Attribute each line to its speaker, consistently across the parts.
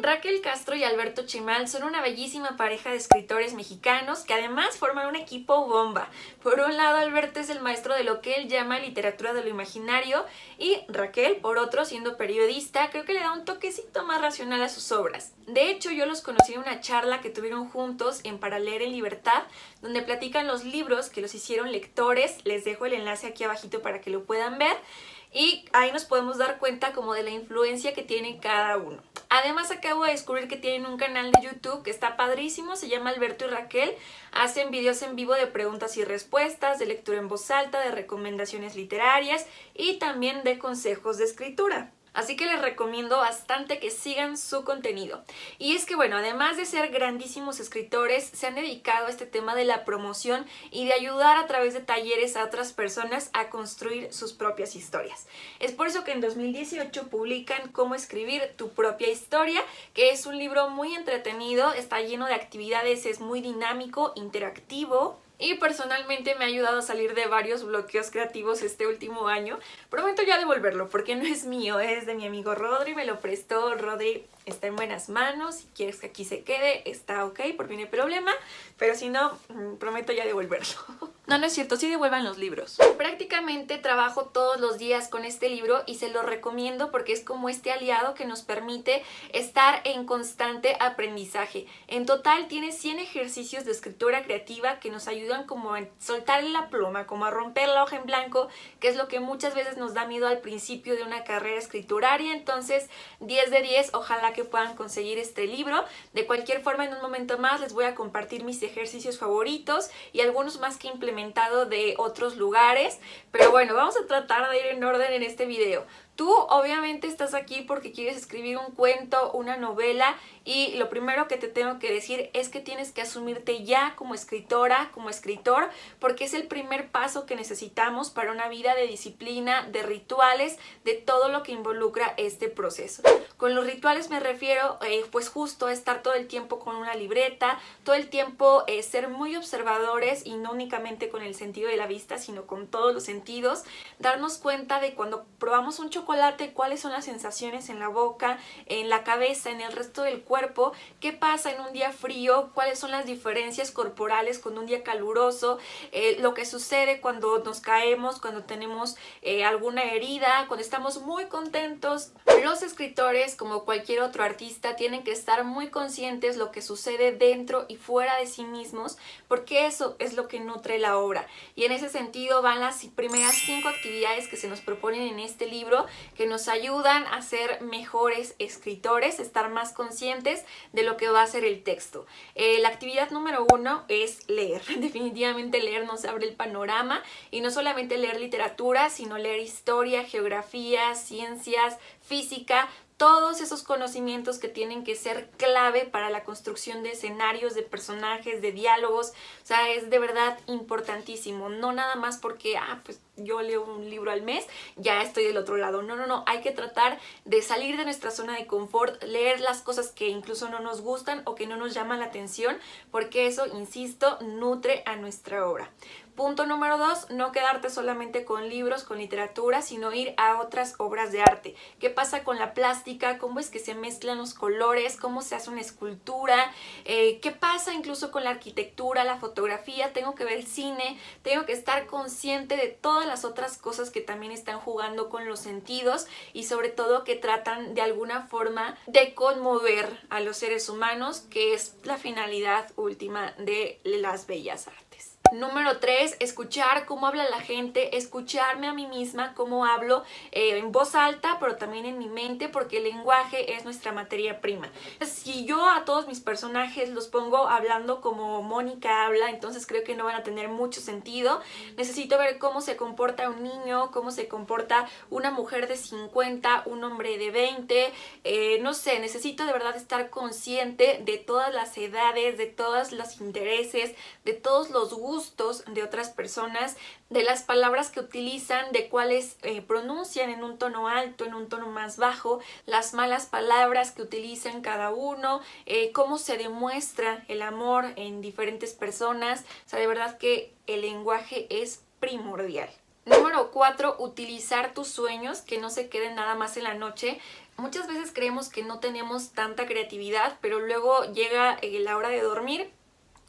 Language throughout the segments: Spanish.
Speaker 1: Raquel Castro y Alberto Chimal son una bellísima pareja de escritores mexicanos que además forman un equipo bomba. Por un lado, Alberto es el maestro de lo que él llama literatura de lo imaginario y Raquel, por otro, siendo periodista, creo que le da un toquecito más racional a sus obras. De hecho, yo los conocí en una charla que tuvieron juntos en Para Leer en Libertad, donde platican los libros que los hicieron lectores. Les dejo el enlace aquí abajito para que lo puedan ver. Y ahí nos podemos dar cuenta como de la influencia que tiene cada uno. Además acabo de descubrir que tienen un canal de YouTube que está padrísimo, se llama Alberto y Raquel. Hacen videos en vivo de preguntas y respuestas, de lectura en voz alta, de recomendaciones literarias y también de consejos de escritura. Así que les recomiendo bastante que sigan su contenido. Y es que bueno, además de ser grandísimos escritores, se han dedicado a este tema de la promoción y de ayudar a través de talleres a otras personas a construir sus propias historias. Es por eso que en 2018 publican Cómo escribir tu propia historia, que es un libro muy entretenido, está lleno de actividades, es muy dinámico, interactivo. Y personalmente me ha ayudado a salir de varios bloqueos creativos este último año. Prometo ya devolverlo porque no es mío, es de mi amigo Rodri, me lo prestó. Rodri está en buenas manos, si quieres que aquí se quede, está ok, por mí no hay problema. Pero si no, prometo ya devolverlo. No es cierto, sí devuelvan los libros. Prácticamente trabajo todos los días con este libro y se lo recomiendo porque es como este aliado que nos permite estar en constante aprendizaje. En total tiene 100 ejercicios de escritura creativa que nos ayudan como a soltar la pluma, como a romper la hoja en blanco, que es lo que muchas veces nos da miedo al principio de una carrera escrituraria. Entonces 10 de 10, ojalá que puedan conseguir este libro. De cualquier forma, en un momento más les voy a compartir mis ejercicios favoritos y algunos más que implementado de otros lugares, pero bueno, vamos a tratar de ir en orden en este video. Tú obviamente estás aquí porque quieres escribir un cuento, una novela, y lo primero que te tengo que decir es que tienes que asumirte ya como escritora, como escritor, porque es el primer paso que necesitamos para una vida de disciplina, de rituales, de todo lo que involucra este proceso. Con los rituales me refiero pues justo a estar todo el tiempo con una libreta, todo el tiempo ser muy observadores y no únicamente con el sentido de la vista, sino con todos los sentidos, darnos cuenta de cuando probamos un chocolate, cuáles son las sensaciones en la boca, en la cabeza, en el resto del cuerpo, qué pasa en un día frío, cuáles son las diferencias corporales con un día caluroso, lo que sucede cuando nos caemos, cuando tenemos alguna herida, cuando estamos muy contentos. Los escritores, como cualquier otro artista, tienen que estar muy conscientes lo que sucede dentro y fuera de sí mismos, porque eso es lo que nutre la obra. Y en ese sentido van las primeras 5 actividades que se nos proponen en este libro, que nos ayudan a ser mejores escritores, estar más conscientes de lo que va a ser el texto. La actividad número 1 es leer. Definitivamente leer nos abre el panorama, y no solamente leer literatura, sino leer historia, geografía, ciencias, física, todos esos conocimientos que tienen que ser clave para la construcción de escenarios, de personajes, de diálogos. O sea, es de verdad importantísimo. No nada más porque, pues yo leo un libro al mes, ya estoy del otro lado. No. Hay que tratar de salir de nuestra zona de confort, leer las cosas que incluso no nos gustan o que no nos llaman la atención, porque eso, insisto, nutre a nuestra obra. Punto número 2, no quedarte solamente con libros, con literatura, sino ir a otras obras de arte. ¿Qué pasa con la plástica? ¿Cómo es que se mezclan los colores? ¿Cómo se hace una escultura? ¿Qué pasa incluso con la arquitectura, la fotografía? Tengo que ver el cine, tengo que estar consciente de todas las otras cosas que también están jugando con los sentidos y sobre todo que tratan de alguna forma de conmover a los seres humanos, que es la finalidad última de las bellas artes. Número 3, escuchar cómo habla la gente, escucharme a mí misma, cómo hablo en voz alta, pero también en mi mente, porque el lenguaje es nuestra materia prima. Si yo a todos mis personajes los pongo hablando como Mónica habla, entonces creo que no van a tener mucho sentido. Necesito ver cómo se comporta un niño, cómo se comporta una mujer de 50, un hombre de 20, no sé, necesito de verdad estar consciente de todas las edades, de todos los intereses, de todos los gustos de otras personas, de las palabras que utilizan, de cuáles pronuncian en un tono alto, en un tono más bajo, las malas palabras que utilizan cada uno, cómo se demuestra el amor en diferentes personas. O sea, de verdad que el lenguaje es primordial. Número 4, utilizar tus sueños, que no se queden nada más en la noche. Muchas veces creemos que no tenemos tanta creatividad, pero luego llega la hora de dormir,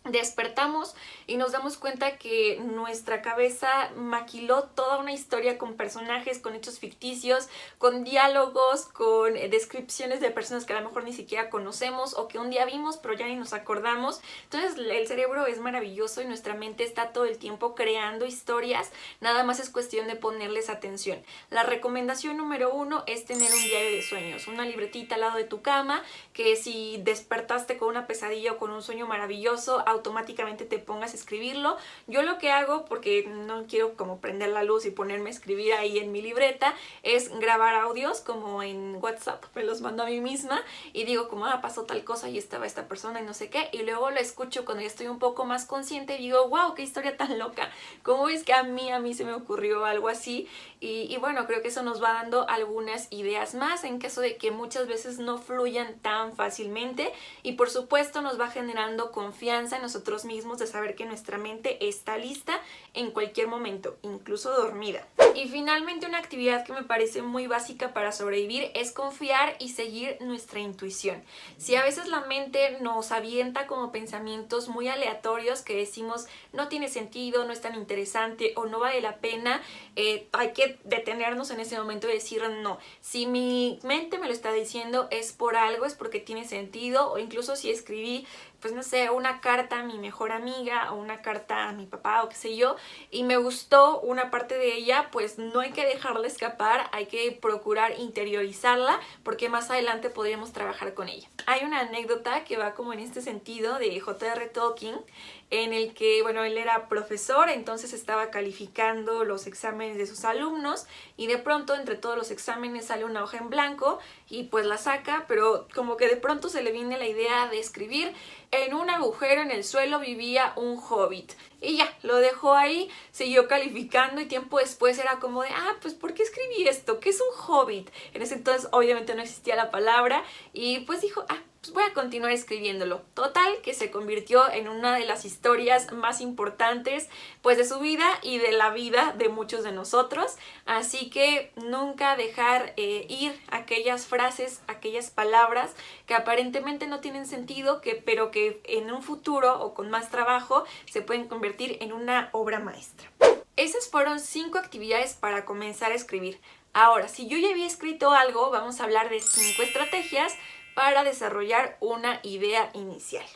Speaker 1: despertamos y nos damos cuenta que nuestra cabeza maquiló toda una historia con personajes, con hechos ficticios, con diálogos, con descripciones de personas que a lo mejor ni siquiera conocemos o que un día vimos pero ya ni nos acordamos. Entonces el cerebro es maravilloso y nuestra mente está todo el tiempo creando historias, nada más es cuestión de ponerles atención. La recomendación número 1 es tener un diario de sueños, una libretita al lado de tu cama, que si despertaste con una pesadilla o con un sueño maravilloso, automáticamente te pongas a escribirlo. Yo lo que hago, porque no quiero como prender la luz y ponerme a escribir ahí en mi libreta, es grabar audios como en WhatsApp, me los mando a mí misma y digo como, pasó tal cosa y estaba esta persona y no sé qué, y luego lo escucho cuando ya estoy un poco más consciente y digo, wow, qué historia tan loca, ¿cómo es que a mí se me ocurrió algo así? Y bueno, creo que eso nos va dando algunas ideas más en caso de que muchas veces no fluyan tan fácilmente, y por supuesto nos va generando confianza en nosotros mismos de saber que nuestra mente está lista en cualquier momento, incluso dormida. Y finalmente, una actividad que me parece muy básica para sobrevivir es confiar y seguir nuestra intuición. Si a veces la mente nos avienta como pensamientos muy aleatorios que decimos no tiene sentido, no es tan interesante o no vale la pena, hay que detenernos en ese momento y decir no. Si mi mente me lo está diciendo es por algo, es porque tiene sentido, o incluso si escribí, pues no sé, una carta a mi mejor amiga o una carta a mi papá o qué sé yo, y me gustó una parte de ella, pues no hay que dejarla escapar, hay que procurar interiorizarla porque más adelante podríamos trabajar con ella. Hay una anécdota que va como en este sentido de J.R. Tolkien, en el que, bueno, él era profesor, entonces estaba calificando los exámenes de sus alumnos y de pronto entre todos los exámenes sale una hoja en blanco y pues la saca, pero como que de pronto se le viene la idea de escribir: en un agujero en el suelo vivía un hobbit. Y ya, lo dejó ahí, siguió calificando y tiempo después era como de, pues ¿por qué escribí esto? ¿Qué es un hobbit? En ese entonces obviamente no existía la palabra y pues dijo, pues voy a continuar escribiéndolo. Total, que se convirtió en una de las historias más importantes pues de su vida y de la vida de muchos de nosotros. Así que nunca dejar ir aquellas frases, aquellas palabras que aparentemente no tienen sentido, pero que en un futuro o con más trabajo se pueden convertir en una obra maestra. Esas fueron 5 actividades para comenzar a escribir. Ahora, si yo ya había escrito algo, vamos a hablar de 5 estrategias para desarrollar una idea inicial.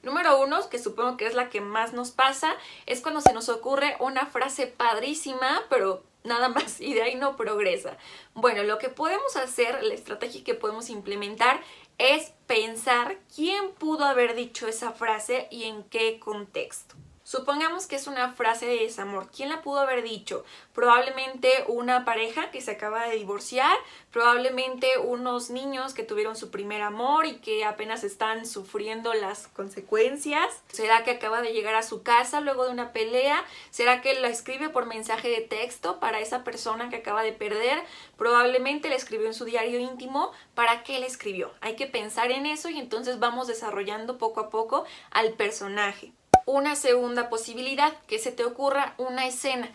Speaker 1: Número 1, que supongo que es la que más nos pasa, es cuando se nos ocurre una frase padrísima, pero nada más, y de ahí no progresa. Bueno, lo que podemos hacer, la estrategia que podemos implementar es pensar quién pudo haber dicho esa frase y en qué contexto. Supongamos que es una frase de desamor. ¿Quién la pudo haber dicho? Probablemente una pareja que se acaba de divorciar, probablemente unos niños que tuvieron su primer amor y que apenas están sufriendo las consecuencias. ¿Será que acaba de llegar a su casa luego de una pelea? ¿Será que la escribe por mensaje de texto para esa persona que acaba de perder? Probablemente la escribió en su diario íntimo. ¿Para qué la escribió? Hay que pensar en eso y entonces vamos desarrollando poco a poco al personaje. Una segunda posibilidad, que se te ocurra una escena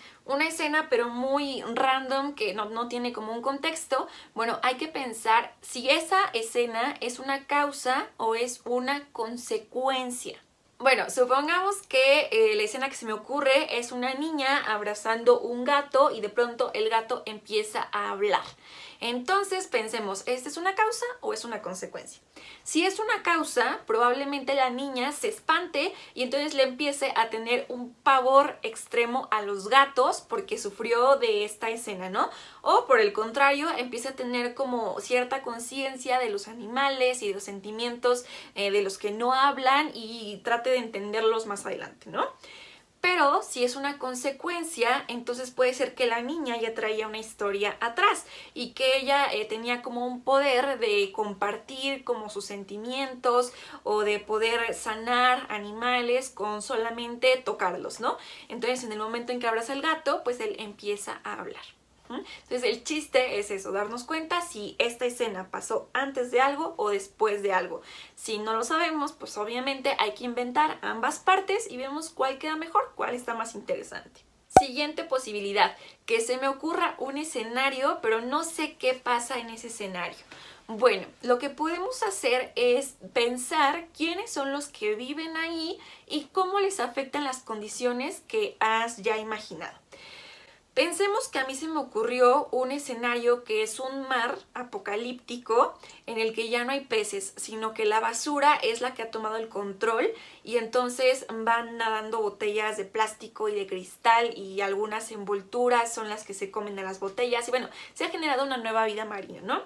Speaker 1: pero muy random, que no tiene como un contexto. Bueno, hay que pensar si esa escena es una causa o es una consecuencia. Bueno, supongamos que la escena que se me ocurre es una niña abrazando un gato y de pronto el gato empieza a hablar. Entonces pensemos, ¿esta es una causa o es una consecuencia? Si es una causa, probablemente la niña se espante y entonces le empiece a tener un pavor extremo a los gatos porque sufrió de esta escena, ¿no? O por el contrario, empieza a tener como cierta conciencia de los animales y de los sentimientos de los que no hablan y trate de entenderlos más adelante, ¿no? Pero si es una consecuencia, entonces puede ser que la niña ya traía una historia atrás y que ella tenía como un poder de compartir como sus sentimientos o de poder sanar animales con solamente tocarlos, ¿no? Entonces en el momento en que abraza al gato, pues él empieza a hablar. Entonces el chiste es eso, darnos cuenta si esta escena pasó antes de algo o después de algo. Si no lo sabemos, pues obviamente hay que inventar ambas partes y vemos cuál queda mejor, cuál está más interesante. Siguiente posibilidad, que se me ocurra un escenario, pero no sé qué pasa en ese escenario. Bueno, lo que podemos hacer es pensar quiénes son los que viven ahí y cómo les afectan las condiciones que has ya imaginado. Pensemos que a mí se me ocurrió un escenario que es un mar apocalíptico en el que ya no hay peces, sino que la basura es la que ha tomado el control y entonces van nadando botellas de plástico y de cristal y algunas envolturas son las que se comen de las botellas y bueno, se ha generado una nueva vida marina, ¿no?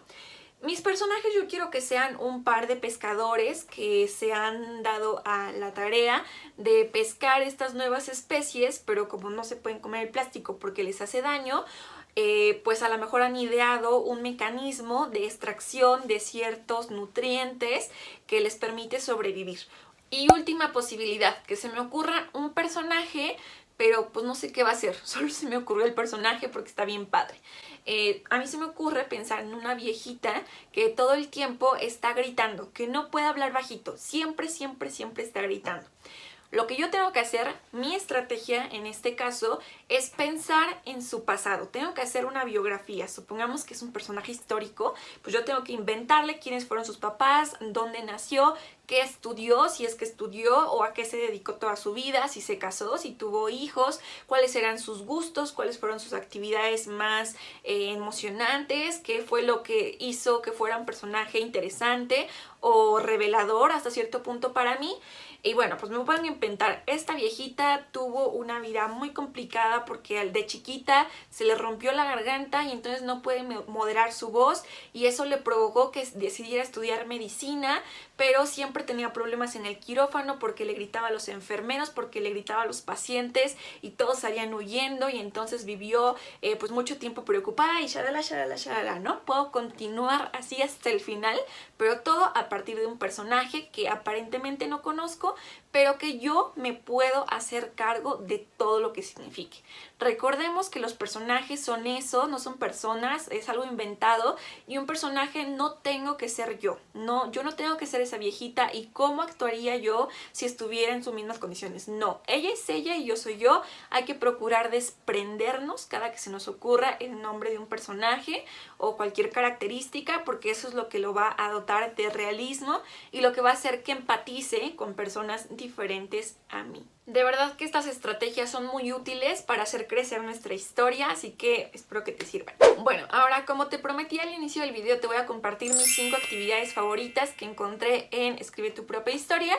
Speaker 1: Mis personajes yo quiero que sean un par de pescadores que se han dado a la tarea de pescar estas nuevas especies, pero como no se pueden comer el plástico porque les hace daño, pues a lo mejor han ideado un mecanismo de extracción de ciertos nutrientes que les permite sobrevivir. Y última posibilidad, que se me ocurra un personaje, pero pues no sé qué va a ser, solo se me ocurrió el personaje porque está bien padre. A mí se me ocurre pensar en una viejita que todo el tiempo está gritando, que no puede hablar bajito, siempre está gritando. Lo que yo tengo que hacer, mi estrategia en este caso, es pensar en su pasado. Tengo que hacer una biografía. Supongamos que es un personaje histórico, pues yo tengo que inventarle quiénes fueron sus papás, dónde nació, qué estudió, si es que estudió o a qué se dedicó toda su vida, si se casó, si tuvo hijos, cuáles eran sus gustos, cuáles fueron sus actividades más emocionantes, qué fue lo que hizo que fuera un personaje interesante o revelador hasta cierto punto para mí. Y bueno, pues me pueden inventar, esta viejita tuvo una vida muy complicada porque de chiquita se le rompió la garganta y entonces no puede moderar su voz y eso le provocó que decidiera estudiar medicina, pero siempre tenía problemas en el quirófano porque le gritaba a los enfermeros, porque le gritaba a los pacientes y todos salían huyendo y entonces vivió pues mucho tiempo preocupada y shalala, ¿no? Puedo continuar así hasta el final, pero todo a partir de un personaje que aparentemente no conozco, pero que yo me puedo hacer cargo de todo lo que signifique. Recordemos que los personajes son eso, no son personas, es algo inventado y un personaje no tengo que ser yo. No, yo no tengo que ser esa viejita y cómo actuaría yo si estuviera en sus mismas condiciones. No, ella es ella y yo soy yo. Hay que procurar desprendernos cada que se nos ocurra el nombre de un personaje o cualquier característica porque eso es lo que lo va a dotar de realismo y lo que va a hacer que empatice con personas diferentes a mí. De verdad que estas estrategias son muy útiles para hacer crecer nuestra historia, así que espero que te sirvan. Bueno, ahora como te prometí al inicio del video, te voy a compartir mis 5 actividades favoritas que encontré en Escribe tu propia historia.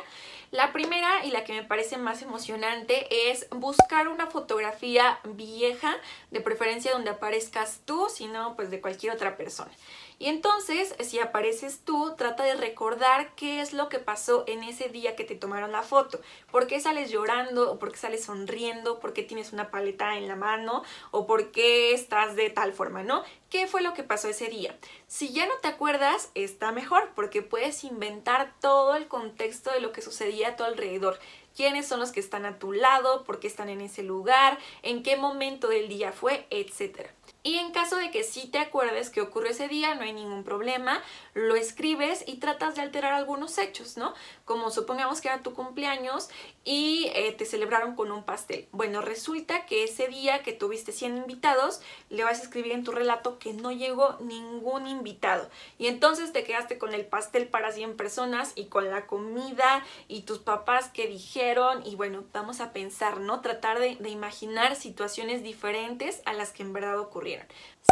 Speaker 1: La primera y la que me parece más emocionante es buscar una fotografía vieja, de preferencia donde aparezcas tú, si no, pues de cualquier otra persona. Y entonces, si apareces tú, trata de recordar qué es lo que pasó en ese día que te tomaron la foto. ¿Por qué sales llorando? ¿O por qué sales sonriendo? ¿Por qué tienes una paleta en la mano? ¿O por qué estás de tal forma, no? ¿Qué fue lo que pasó ese día? Si ya no te acuerdas, está mejor porque puedes inventar todo el contexto de lo que sucedía a tu alrededor. ¿Quiénes son los que están a tu lado? ¿Por qué están en ese lugar? ¿En qué momento del día fue? Etcétera. Y en caso de que sí te acuerdes que ocurrió ese día, no hay ningún problema, lo escribes y tratas de alterar algunos hechos, ¿no? Como supongamos que era tu cumpleaños y te celebraron con un pastel. Bueno, resulta que ese día que tuviste 100 invitados, le vas a escribir en tu relato que no llegó ningún invitado. Y entonces te quedaste con el pastel para 100 personas y con la comida y tus papás que dijeron. Y bueno, vamos a pensar, ¿no? Tratar de imaginar situaciones diferentes a las que en verdad ocurrieron.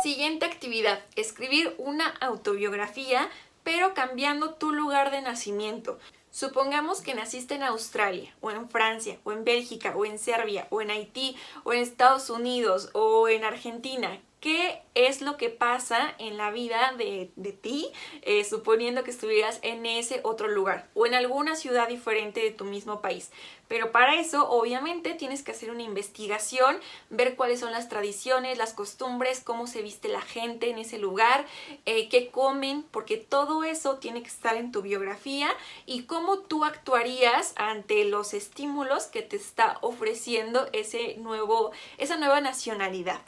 Speaker 1: Siguiente actividad, escribir una autobiografía, pero cambiando tu lugar de nacimiento. Supongamos que naciste en Australia, o en Francia, o en Bélgica, o en Serbia, o en Haití, o en Estados Unidos, o en Argentina. ¿Qué es lo que pasa en la vida de ti, suponiendo que estuvieras en ese otro lugar o en alguna ciudad diferente de tu mismo país? Pero para eso, obviamente, tienes que hacer una investigación, ver cuáles son las tradiciones, las costumbres, cómo se viste la gente en ese lugar, qué comen, porque todo eso tiene que estar en tu biografía y cómo tú actuarías ante los estímulos que te está ofreciendo esa nueva nacionalidad.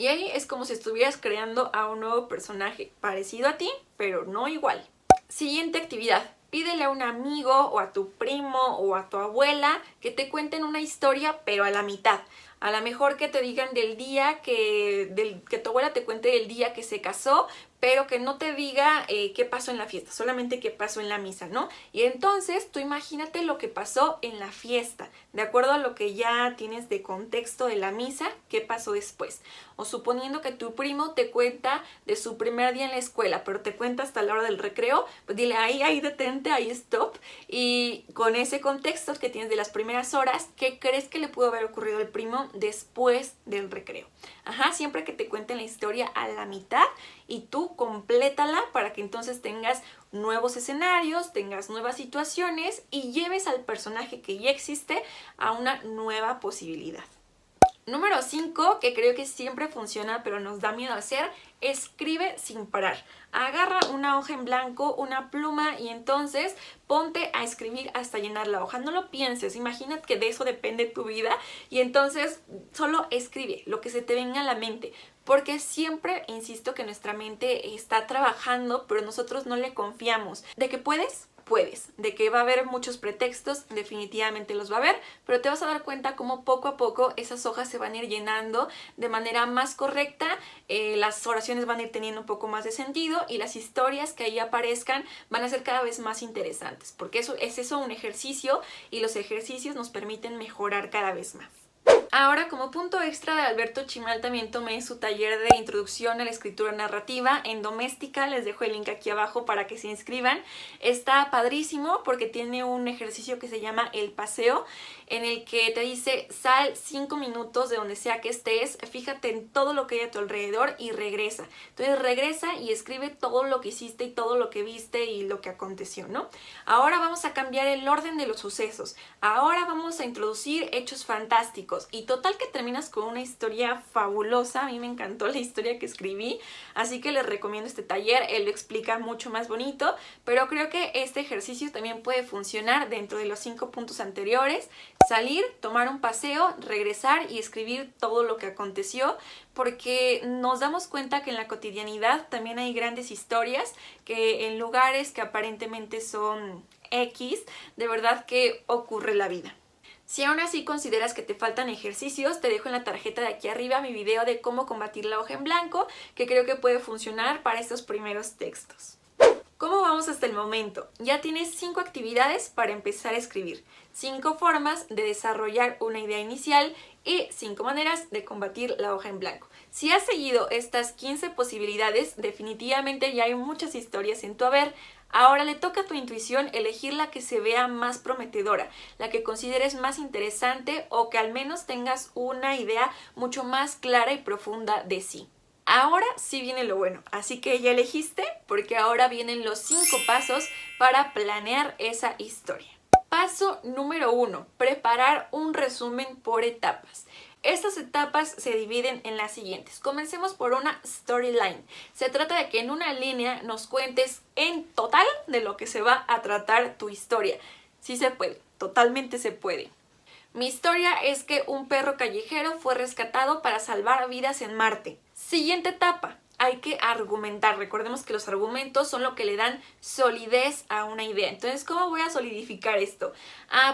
Speaker 1: Y ahí es como si estuvieras creando a un nuevo personaje parecido a ti, pero no igual. Siguiente actividad. Pídele a un amigo o a tu primo o a tu abuela que te cuenten una historia, pero a la mitad. A lo mejor que te digan que tu abuela te cuente del día que se casó, pero que no te diga qué pasó en la fiesta, solamente qué pasó en la misa, ¿no? Y entonces tú imagínate lo que pasó en la fiesta, de acuerdo a lo que ya tienes de contexto de la misa, qué pasó después. O suponiendo que tu primo te cuenta de su primer día en la escuela, pero te cuenta hasta la hora del recreo, pues dile ahí detente, ahí stop. Y con ese contexto que tienes de las primeras horas, ¿qué crees que le pudo haber ocurrido al primo después del recreo? Ajá, siempre que te cuenten la historia a la mitad y tú complétala para que entonces tengas nuevos escenarios, tengas nuevas situaciones y lleves al personaje que ya existe a una nueva posibilidad. Número 5, que creo que siempre funciona pero nos da miedo hacer, escribe sin parar. Agarra una hoja en blanco, una pluma y entonces ponte a escribir hasta llenar la hoja. No lo pienses, imagina que de eso depende tu vida y entonces solo escribe lo que se te venga a la mente. Porque siempre, insisto, que nuestra mente está trabajando, pero nosotros no le confiamos. ¿De que puedes? Puedes. De que va a haber muchos pretextos, definitivamente los va a haber, pero te vas a dar cuenta cómo poco a poco esas hojas se van a ir llenando de manera más correcta, las oraciones van a ir teniendo un poco más de sentido y las historias que ahí aparezcan van a ser cada vez más interesantes, porque eso es un ejercicio y los ejercicios nos permiten mejorar cada vez más. Ahora, como punto extra de Alberto Chimal, también tomé su taller de introducción a la escritura narrativa en Doméstica. Les dejo el link aquí abajo para que se inscriban. Está padrísimo porque tiene un ejercicio que se llama El Paseo, en el que te dice sal 5 minutos de donde sea que estés, fíjate en todo lo que hay a tu alrededor y regresa. Entonces regresa y escribe todo lo que hiciste y todo lo que viste y lo que aconteció, ¿no? Ahora vamos a cambiar el orden de los sucesos. Ahora vamos a introducir hechos fantásticos. Y total que terminas con una historia fabulosa. A mí me encantó la historia que escribí, así que les recomiendo este taller. Él lo explica mucho más bonito, pero creo que este ejercicio también puede funcionar dentro de los 5 puntos anteriores. Salir, tomar un paseo, regresar y escribir todo lo que aconteció, porque nos damos cuenta que en la cotidianidad también hay grandes historias que en lugares que aparentemente son X, de verdad que ocurre la vida. Si aún así consideras que te faltan ejercicios, te dejo en la tarjeta de aquí arriba mi video de cómo combatir la hoja en blanco, que creo que puede funcionar para estos primeros textos. ¿Cómo vamos hasta el momento? Ya tienes 5 actividades para empezar a escribir, 5 formas de desarrollar una idea inicial y 5 maneras de combatir la hoja en blanco. Si has seguido estas 15 posibilidades, definitivamente ya hay muchas historias en tu haber. Ahora le toca a tu intuición elegir la que se vea más prometedora, la que consideres más interesante o que al menos tengas una idea mucho más clara y profunda de sí. Ahora sí viene lo bueno, así que ya elegiste porque ahora vienen los 5 pasos para planear esa historia. Paso número 1, preparar un resumen por etapas. Estas etapas se dividen en las siguientes. Comencemos por una storyline. Se trata de que en una línea nos cuentes en total de lo que se va a tratar tu historia. Sí se puede, totalmente se puede. Mi historia es que un perro callejero fue rescatado para salvar vidas en Marte. Siguiente etapa. Hay que argumentar. Recordemos que los argumentos son lo que le dan solidez a una idea. Entonces, ¿cómo voy a solidificar esto?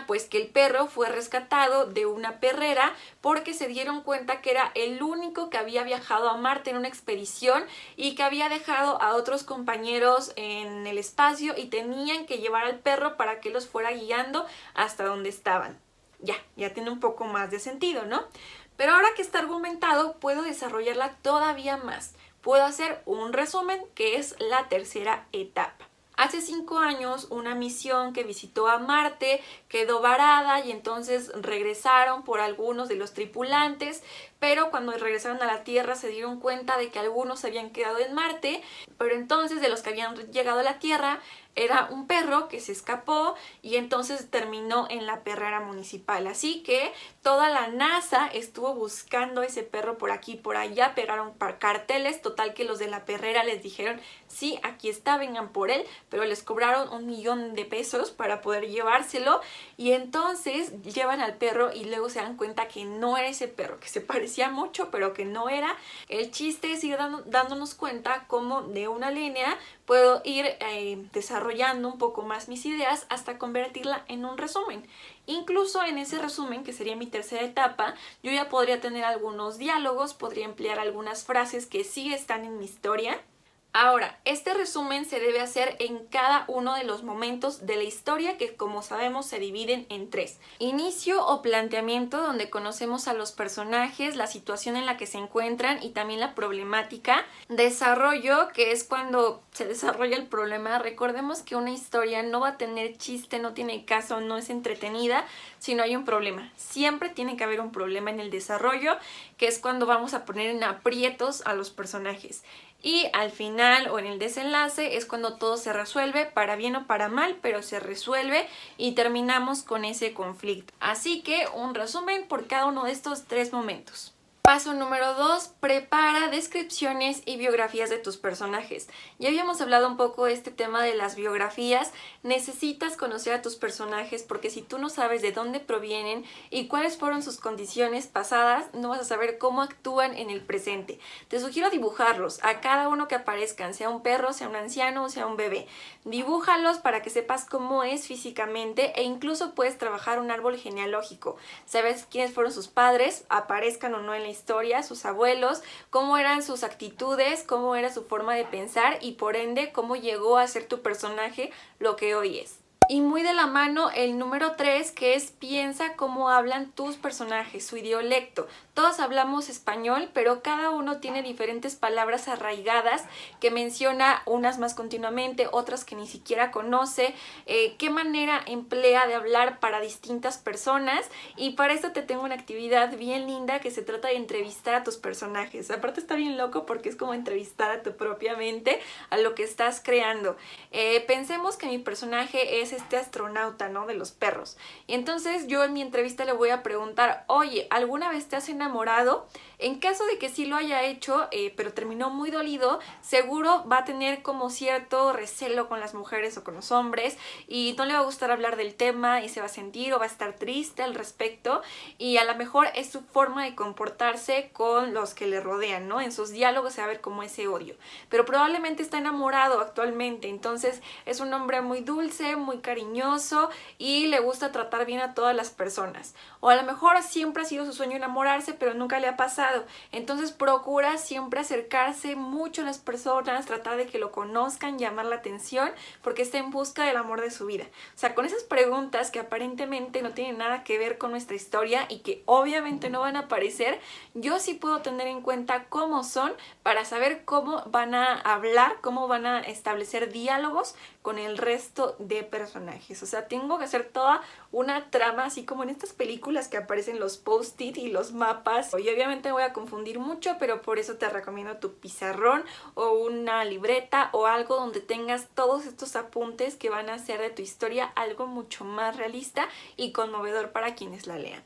Speaker 1: Pues que el perro fue rescatado de una perrera porque se dieron cuenta que era el único que había viajado a Marte en una expedición y que había dejado a otros compañeros en el espacio y tenían que llevar al perro para que los fuera guiando hasta donde estaban. Ya tiene un poco más de sentido, ¿no? Pero ahora que está argumentado, puedo desarrollarla todavía más. Puedo hacer un resumen, que es la tercera etapa. Hace 5 años, una misión que visitó a Marte quedó varada y entonces regresaron por algunos de los tripulantes, pero cuando regresaron a la Tierra se dieron cuenta de que algunos se habían quedado en Marte, pero entonces de los que habían llegado a la Tierra era un perro que se escapó y entonces terminó en la perrera municipal. Así que toda la NASA estuvo buscando ese perro por aquí y por allá, pegaron carteles, total que los de la perrera les dijeron, sí, aquí está, vengan por él, pero les cobraron $1,000,000 para poder llevárselo y entonces llevan al perro y luego se dan cuenta que no era ese perro, que se parecía parecía mucho, pero que no era. El chiste es ir dándonos cuenta cómo de una línea puedo ir desarrollando un poco más mis ideas hasta convertirla en un resumen. Incluso en ese resumen, que sería mi tercera etapa, yo ya podría tener algunos diálogos, podría emplear algunas frases que sí están en mi historia. Ahora, este resumen se debe hacer en cada uno de los momentos de la historia que, como sabemos, se dividen en 3. Inicio o planteamiento, donde conocemos a los personajes, la situación en la que se encuentran y también la problemática. Desarrollo, que es cuando se desarrolla el problema. Recordemos que una historia no va a tener chiste, no tiene caso, no es entretenida si no hay un problema. Siempre tiene que haber un problema en el desarrollo, que es cuando vamos a poner en aprietos a los personajes. Y al final o en el desenlace es cuando todo se resuelve, para bien o para mal, pero se resuelve y terminamos con ese conflicto. Así que un resumen por cada uno de estos 3 momentos. Paso número 2, prepara descripciones y biografías de tus personajes. Ya habíamos hablado un poco de este tema de las biografías. Necesitas conocer a tus personajes porque si tú no sabes de dónde provienen y cuáles fueron sus condiciones pasadas, no vas a saber cómo actúan en el presente. Te sugiero dibujarlos a cada uno que aparezcan, sea un perro, sea un anciano o sea un bebé. Dibújalos para que sepas cómo es físicamente e incluso puedes trabajar un árbol genealógico. Sabes quiénes fueron sus padres, aparezcan o no en la historia, sus abuelos, cómo eran sus actitudes, cómo era su forma de pensar y por ende cómo llegó a ser tu personaje lo que hoy es. Y muy de la mano el número 3, que es piensa cómo hablan tus personajes, su idiolecto. Todos hablamos español, pero cada uno tiene diferentes palabras arraigadas que menciona, unas más continuamente, otras que ni siquiera conoce, qué manera emplea de hablar para distintas personas. Y para esto te tengo una actividad bien linda que se trata de entrevistar a tus personajes. Aparte está bien loco porque es como entrevistar a tu propia mente, a lo que estás creando. Pensemos que mi personaje es este astronauta, ¿no? De los perros. Y entonces yo en mi entrevista le voy a preguntar, oye, ¿alguna vez te has enamorado? En caso de que sí lo haya hecho, pero terminó muy dolido, seguro va a tener como cierto recelo con las mujeres o con los hombres y no le va a gustar hablar del tema y se va a sentir o va a estar triste al respecto y a lo mejor es su forma de comportarse con los que le rodean, ¿no? En sus diálogos se va a ver como ese odio. Pero probablemente está enamorado actualmente, entonces es un hombre muy dulce, muy cariñoso y le gusta tratar bien a todas las personas. O a lo mejor siempre ha sido su sueño enamorarse, pero nunca le ha pasado. Entonces procura siempre acercarse mucho a las personas, tratar de que lo conozcan, llamar la atención, porque está en busca del amor de su vida. O sea, con esas preguntas que aparentemente no tienen nada que ver con nuestra historia y que obviamente no van a aparecer, yo sí puedo tener en cuenta cómo son para saber cómo van a hablar, cómo van a establecer diálogos con el resto de personajes. O sea, tengo que hacer toda una trama, así como en estas películas que aparecen los post-it y los mapas. Y obviamente voy a confundir mucho, pero por eso te recomiendo tu pizarrón o una libreta o algo donde tengas todos estos apuntes que van a hacer de tu historia algo mucho más realista y conmovedor para quienes la lean.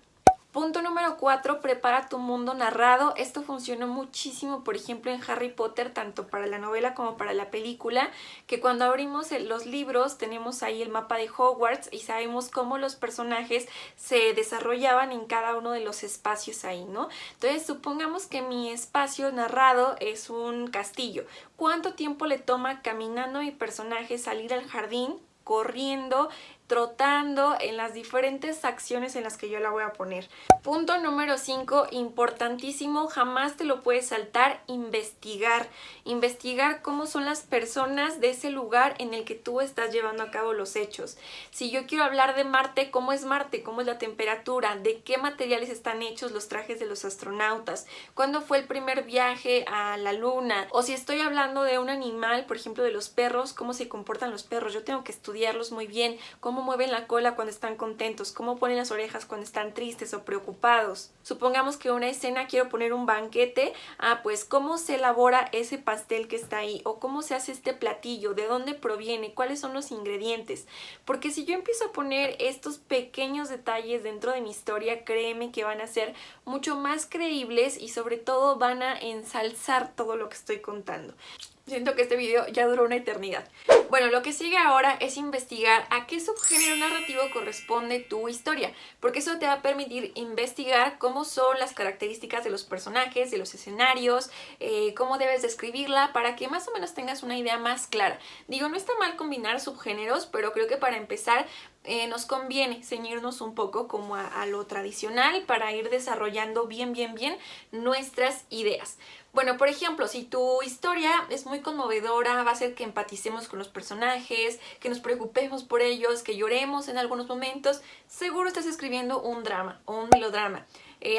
Speaker 1: Punto número 4, prepara tu mundo narrado. Esto funcionó muchísimo, por ejemplo, en Harry Potter, tanto para la novela como para la película, que cuando abrimos los libros tenemos ahí el mapa de Hogwarts y sabemos cómo los personajes se desarrollaban en cada uno de los espacios ahí, ¿no? Entonces, supongamos que mi espacio narrado es un castillo. ¿Cuánto tiempo le toma caminando a mi personaje salir al jardín, corriendo, trotando en las diferentes acciones en las que yo la voy a poner? Punto número 5, importantísimo, jamás te lo puedes saltar, investigar. Investigar cómo son las personas de ese lugar en el que tú estás llevando a cabo los hechos. Si yo quiero hablar de Marte, ¿cómo es Marte? ¿Cómo es la temperatura? ¿De qué materiales están hechos los trajes de los astronautas? ¿Cuándo fue el primer viaje a la Luna? O si estoy hablando de un animal, por ejemplo de los perros, ¿cómo se comportan los perros? Yo tengo que estudiarlos muy bien, cómo mueven la cola cuando están contentos, cómo ponen las orejas cuando están tristes o preocupados. Supongamos que una escena quiero poner un banquete, pues cómo se elabora ese pastel que está ahí o cómo se hace este platillo, de dónde proviene, cuáles son los ingredientes. Porque si yo empiezo a poner estos pequeños detalles dentro de mi historia, créeme que van a ser mucho más creíbles y sobre todo van a ensalzar todo lo que estoy contando. Siento que este video ya duró una eternidad. Bueno, lo que sigue ahora es investigar a qué subgénero narrativo corresponde tu historia, porque eso te va a permitir investigar cómo son las características de los personajes, de los escenarios, cómo debes describirla, para que más o menos tengas una idea más clara. Digo, no está mal combinar subgéneros, pero creo que para empezar nos conviene ceñirnos un poco como a lo tradicional para ir desarrollando bien nuestras ideas. Bueno, por ejemplo, si tu historia es muy conmovedora, va a hacer que empaticemos con los personajes, que nos preocupemos por ellos, que lloremos en algunos momentos, seguro estás escribiendo un drama o un melodrama.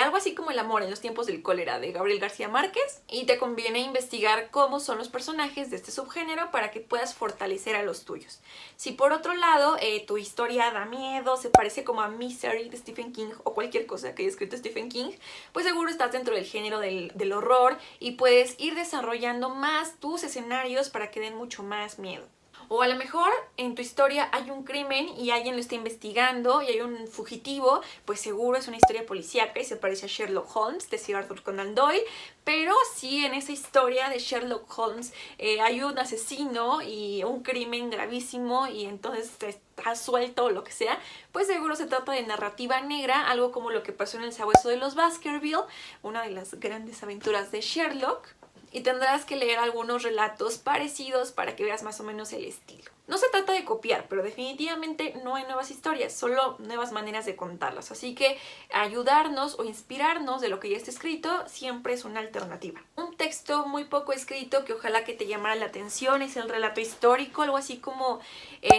Speaker 1: Algo así como El amor en los tiempos del cólera de Gabriel García Márquez, y te conviene investigar cómo son los personajes de este subgénero para que puedas fortalecer a los tuyos. Si por otro lado tu historia da miedo, se parece como a Misery de Stephen King o cualquier cosa que haya escrito Stephen King, pues seguro estás dentro del género del horror y puedes ir desarrollando más tus escenarios para que den mucho más miedo. O a lo mejor en tu historia hay un crimen y alguien lo está investigando y hay un fugitivo, pues seguro es una historia policíaca y se parece a Sherlock Holmes de Sir Arthur Conan Doyle. Pero si en esa historia de Sherlock Holmes hay un asesino y un crimen gravísimo y entonces está suelto o lo que sea, pues seguro se trata de narrativa negra, algo como lo que pasó en El sabueso de los Baskerville, una de las grandes aventuras de Sherlock. Y tendrás que leer algunos relatos parecidos para que veas más o menos el estilo. No se trata de copiar, pero definitivamente no hay nuevas historias, solo nuevas maneras de contarlas. Así que ayudarnos o inspirarnos de lo que ya está escrito siempre es una alternativa. Un texto muy poco escrito que ojalá que te llamara la atención es el relato histórico, algo así como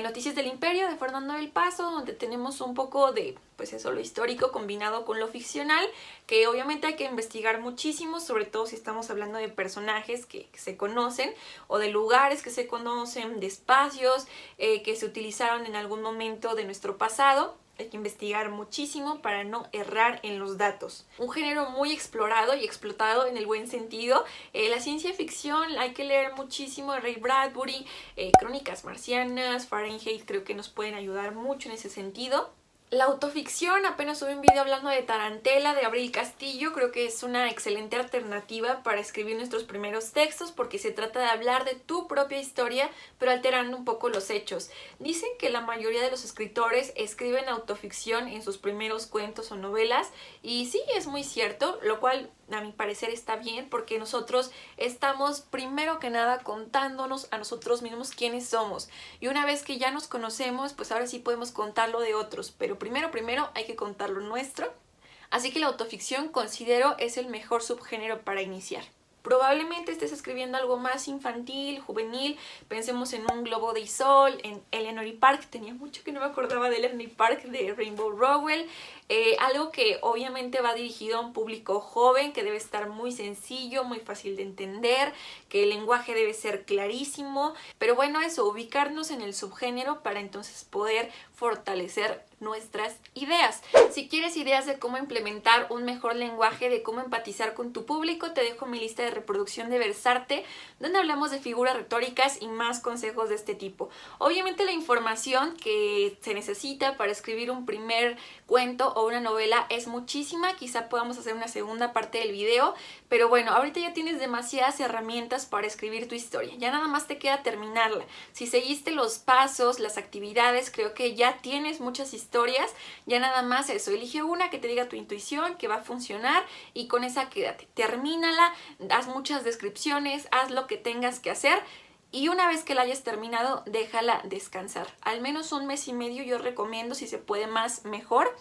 Speaker 1: Noticias del Imperio de Fernando del Paso, donde tenemos un poco de, pues eso, lo histórico combinado con lo ficcional, que obviamente hay que investigar muchísimo, sobre todo si estamos hablando de personajes que se conocen o de lugares que se conocen, de espacios que se utilizaron en algún momento de nuestro pasado. Hay que investigar muchísimo para no errar en los datos. Un género muy explorado y explotado en el buen sentido. La ciencia ficción, hay que leer muchísimo de Ray Bradbury, Crónicas Marcianas, Fahrenheit, creo que nos pueden ayudar mucho en ese sentido. La autoficción, apenas subí un video hablando de Tarantela, de Abril Castillo, creo que es una excelente alternativa para escribir nuestros primeros textos porque se trata de hablar de tu propia historia, pero alterando un poco los hechos. Dicen que la mayoría de los escritores escriben autoficción en sus primeros cuentos o novelas y sí, es muy cierto, lo cual a mi parecer está bien porque nosotros estamos primero que nada contándonos a nosotros mismos quiénes somos y una vez que ya nos conocemos, pues ahora sí podemos contarlo de otros, pero primero hay que contar lo nuestro. Así que la autoficción considero es el mejor subgénero para iniciar. Probablemente estés escribiendo algo más infantil, juvenil. Pensemos en Un globo de Isol, en Eleanor Park. Tenía mucho que no me acordaba de Eleanor Park de Rainbow Rowell. Algo que obviamente va dirigido a un público joven, que debe estar muy sencillo, muy fácil de entender, que el lenguaje debe ser clarísimo. Pero bueno, eso, ubicarnos en el subgénero para entonces poder fortalecer nuestras ideas. Si quieres ideas de cómo implementar un mejor lenguaje, de cómo empatizar con tu público, te dejo mi lista de reproducción de Versarte, donde hablamos de figuras retóricas y más consejos de este tipo. Obviamente la información que se necesita para escribir un primer cuento o una novela es muchísima, quizá podamos hacer una segunda parte del video, pero bueno, ahorita ya tienes demasiadas herramientas para escribir tu historia, ya nada más te queda terminarla. Si seguiste los pasos, las actividades, creo que ya tienes muchas historias, ya nada más eso, elige una que te diga tu intuición, que va a funcionar y con esa quédate, termínala, haz muchas descripciones, haz lo que tengas que hacer. Y una vez que la hayas terminado, déjala descansar. Al menos 1 mes y medio yo recomiendo, si se puede más, mejor.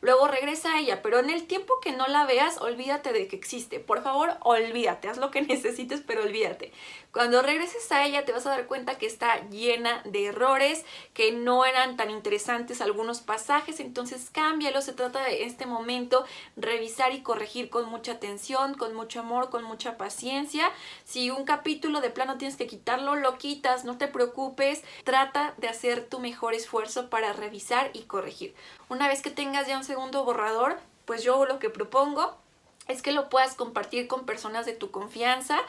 Speaker 1: Luego regresa a ella, pero en el tiempo que no la veas, olvídate de que existe. Por favor, olvídate, haz lo que necesites, pero olvídate. Cuando regreses a ella te vas a dar cuenta que está llena de errores, que no eran tan interesantes algunos pasajes, entonces cámbialo. Se trata de este momento revisar y corregir con mucha atención, con mucho amor, con mucha paciencia. Si un capítulo de plano tienes que quitarlo, lo quitas, no te preocupes, trata de hacer tu mejor esfuerzo para revisar y corregir. Una vez que tengas ya un segundo borrador, pues yo lo que propongo es que lo puedas compartir con personas de tu confianza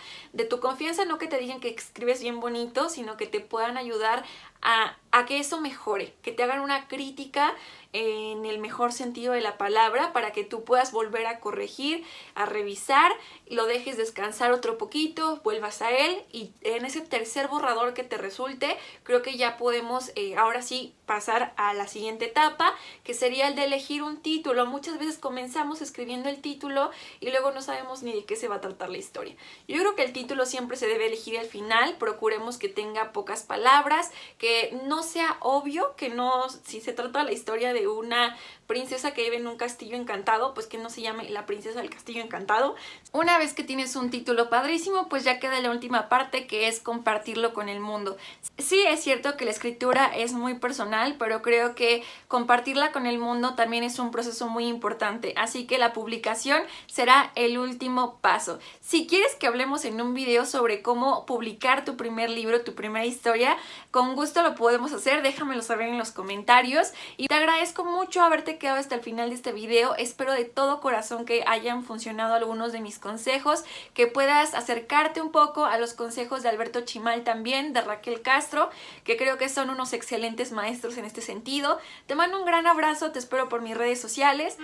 Speaker 1: no que te digan que escribes bien bonito, sino que te puedan ayudar a que eso mejore, que te hagan una crítica en el mejor sentido de la palabra para que tú puedas volver a corregir, a revisar, lo dejes descansar otro poquito, vuelvas a él y en ese tercer borrador que te resulte, creo que ya podemos ahora sí pasar a la siguiente etapa, que sería el de elegir un título. Muchas veces comenzamos escribiendo el título y luego no sabemos ni de qué se va a tratar la historia. Yo creo que el título siempre se debe elegir al final, procuremos que tenga pocas palabras, que no sea obvio, que no, si se trata la historia de una princesa que vive en un castillo encantado, pues que no se llame La princesa del castillo encantado. Una vez que tienes un título padrísimo, pues ya queda la última parte, que es compartirlo con el mundo. Sí, es cierto que la escritura es muy personal, pero creo que compartirla con el mundo también es un proceso muy importante, así que la publicación será el último paso. Si quieres que hablemos en un video sobre cómo publicar tu primer libro, tu primera historia, con gusto lo podemos hacer, déjamelo saber en los comentarios y te agradezco mucho haberte quedado hasta el final de este video. Espero de todo corazón que hayan funcionado algunos de mis consejos, que puedas acercarte un poco a los consejos de Alberto Chimal también, de Raquel Castro, que creo que son unos excelentes maestros en este sentido. Te mando un gran abrazo, te espero por mis redes sociales.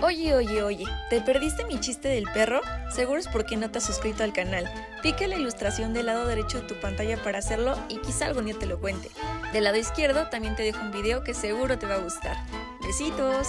Speaker 2: Oye, ¿te perdiste mi chiste del perro? Seguro es porque no te has suscrito al canal. Pica la ilustración del lado derecho de tu pantalla para hacerlo y quizá algún día te lo cuente. Del lado izquierdo también te dejo un video que seguro te va a gustar. ¡Besitos!